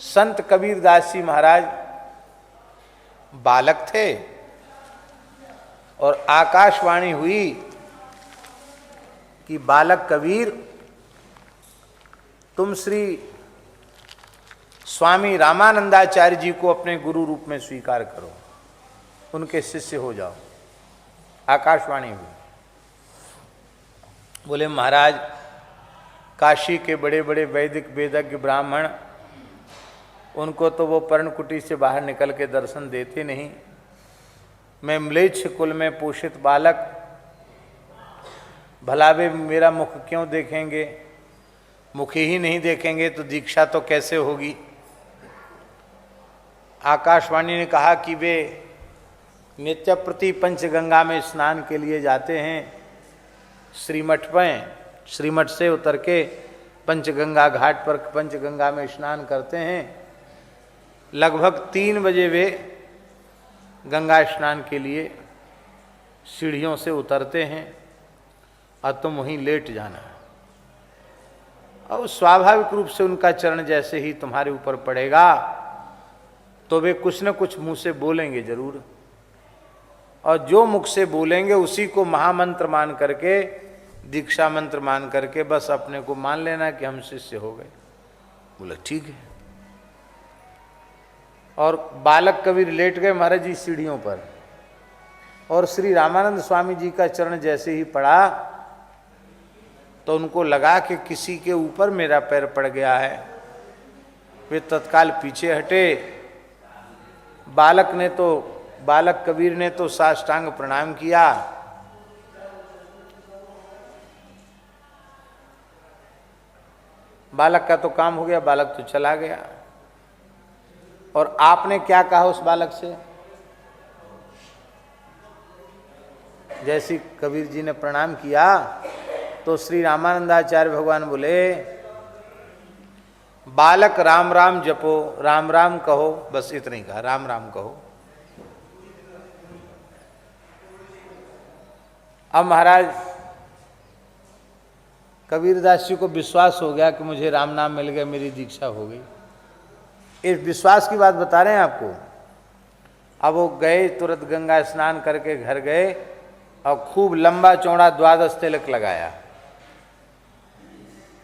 संत कबीरदास जी महाराज बालक थे और आकाशवाणी हुई कि बालक कबीर, तुम श्री स्वामी रामानंदाचार्य जी को अपने गुरु रूप में स्वीकार करो, उनके शिष्य हो जाओ। आकाशवाणी हुई। बोले महाराज, काशी के बड़े बड़े वैदिक वेदज्ञ ब्राह्मण, उनको तो वो पर्णकुटी से बाहर निकल के दर्शन देते नहीं। मैं म्लेच्छ कुल में पोषित बालक, भला वे मेरा मुख क्यों देखेंगे? मुख ही नहीं देखेंगे तो दीक्षा तो कैसे होगी? आकाशवाणी ने कहा कि वे नित्य प्रति पंचगंगा में स्नान के लिए जाते हैं। श्रीमठ में, श्रीमठ से उतर के पंचगंगा घाट पर पंचगंगा में स्नान करते हैं। लगभग 3 बजे वे गंगा स्नान के लिए सीढ़ियों से उतरते हैं और तुम वहीं लेट जाना। और स्वाभाविक रूप से उनका चरण जैसे ही तुम्हारे ऊपर पड़ेगा तो वे कुछ न कुछ मुंह से बोलेंगे जरूर, और जो मुख से बोलेंगे उसी को महामंत्र मान करके, दीक्षा मंत्र मान करके बस अपने को मान लेना कि हम शिष्य हो गए। बोला ठीक है। और बालक कबीर लेट गए महाराज जी सीढ़ियों पर, और श्री रामानंद स्वामी जी का चरण जैसे ही पड़ा तो उनको लगा कि किसी के ऊपर मेरा पैर पड़ गया है। वे तत्काल पीछे हटे। बालक कबीर ने तो साष्टांग प्रणाम किया। बालक का तो काम हो गया, बालक तो चला गया। और आपने क्या कहा उस बालक से? जैसे कबीर जी ने प्रणाम किया तो श्री रामानंदाचार्य भगवान बोले, बालक राम राम जपो, राम राम कहो। बस इतना ही कहा, राम राम कहो। अब महाराज कबीरदास जी को विश्वास हो गया कि मुझे राम नाम मिल गया, मेरी दीक्षा हो गई। इस विश्वास की बात बता रहे हैं आपको। अब वो गए, तुरंत गंगा स्नान करके घर गए और खूब लंबा चौड़ा 12 तिलक लगाया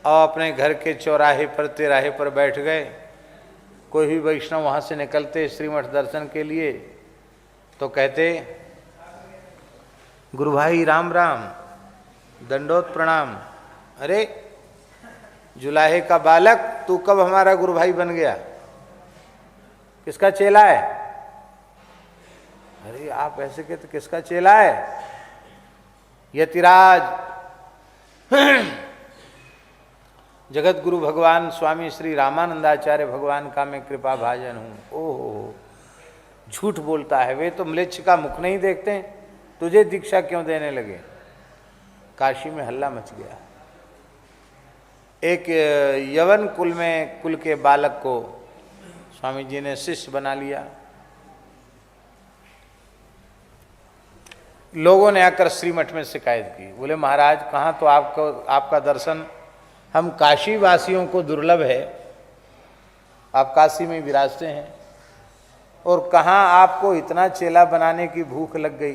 और अपने घर के चौराहे पर, तिराहे पर बैठ गए। कोई भी वैष्णव वहाँ से निकलते श्रीमठ दर्शन के लिए तो कहते, गुरु भाई राम राम, दंडोत प्रणाम। अरे जुलाहे का बालक, तू कब हमारा गुरु भाई बन गया? किसका चेला है? अरे आप ऐसे कहते, किसका चेला है? यतिराज जगत गुरु भगवान स्वामी श्री रामानंदाचार्य भगवान का मैं कृपा भाजन हूं। ओहो, झूठ बोलता है, वे तो म्लेच्छ का मुख नहीं देखते, तुझे दीक्षा क्यों देने लगे? काशी में हल्ला मच गया। एक यवन कुल के बालक को स्वामी जी ने शिष्य बना लिया। लोगों ने आकर श्रीमठ में शिकायत की। बोले महाराज, कहाँ तो आपका दर्शन हम काशी वासियों को दुर्लभ है। आप काशी में विराजते हैं और कहाँ आपको इतना चेला बनाने की भूख लग गई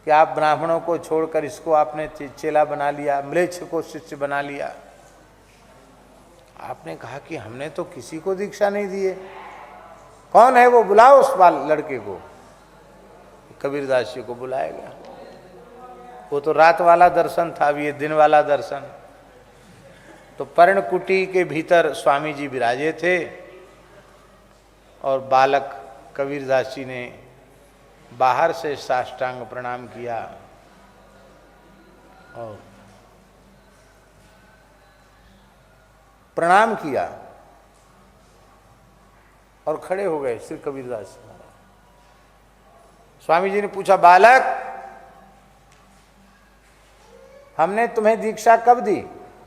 कि आप ब्राह्मणों को छोड़कर इसको आपने चेला बना लिया, म्लेच्छ को शिष्य बना लिया। आपने कहा कि हमने तो किसी को दीक्षा नहीं दी है। कौन है वो? बुलाओ उस लड़के को। कबीरदास जी को बुलाया गया। वो तो रात वाला दर्शन था, अब ये दिन वाला दर्शन। तो पर्णकुटी के भीतर स्वामी जी विराजे थे और बालक कबीरदास जी ने बाहर से साष्टांग प्रणाम किया और प्रणाम किया और खड़े हो गए श्री कबीरदास जी। स्वामी जी ने पूछा, बालक, हमने तुम्हें दीक्षा कब दी?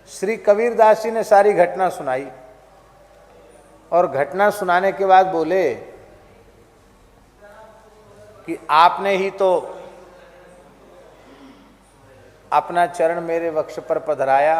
श्री कबीरदास जी ने सारी घटना सुनाई और घटना सुनाने के बाद बोले कि आपने ही तो अपना चरण मेरे वक्ष पर पधराया